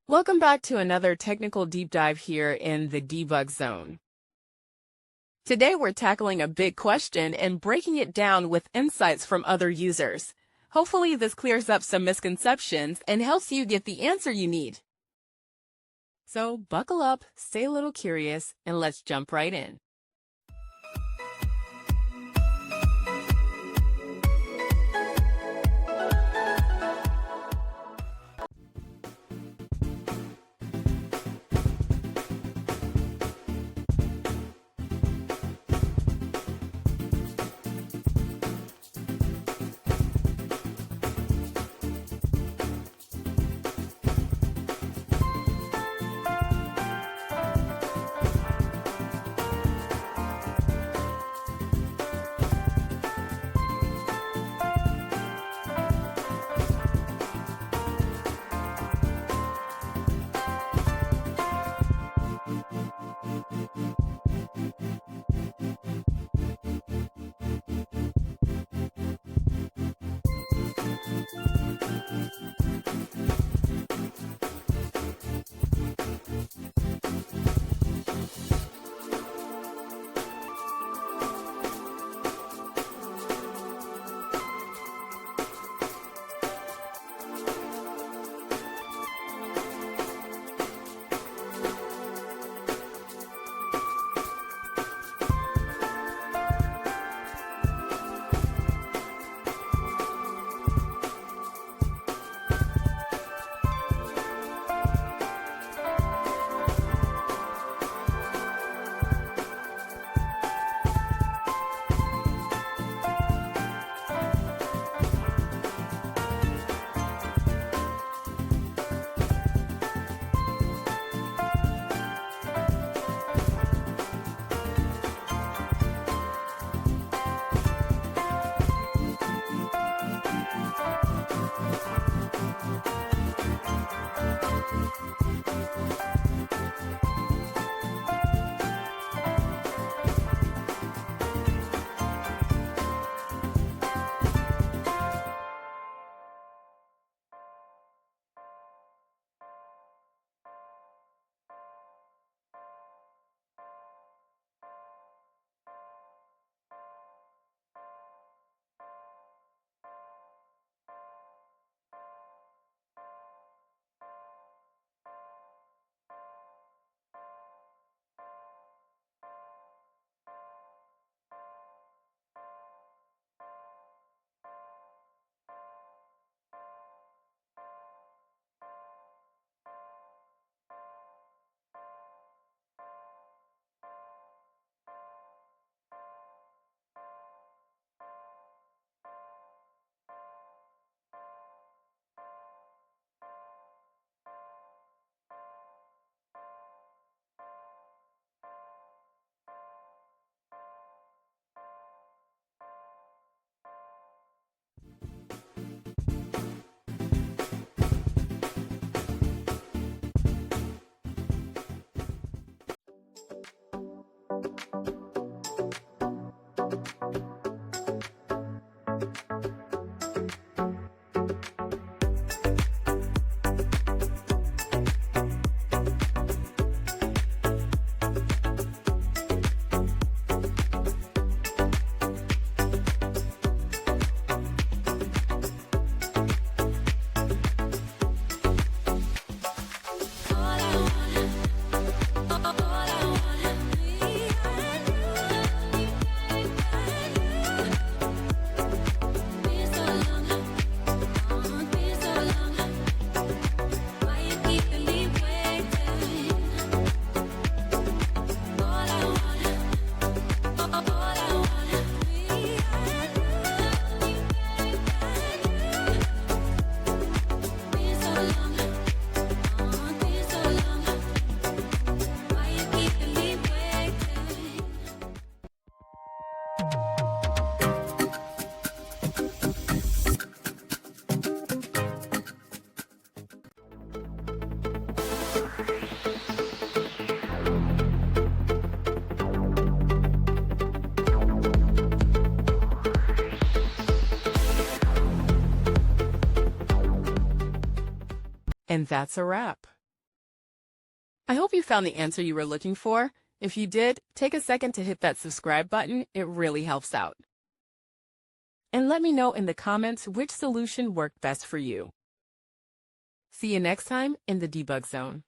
Welcome back to another technical deep dive here in the Debug Zone. Today we're tackling a big question and breaking it down with insights from other users. Hopefully this clears up some misconceptions and helps you get the answer you need. So buckle up, stay a little curious, and let's jump right in. And that's a wrap. I hope you found the answer you were looking for. If you did, take a second to hit that subscribe button. It really helps out. And let me know in the comments which solution worked best for you. See you next time in the Debug Zone.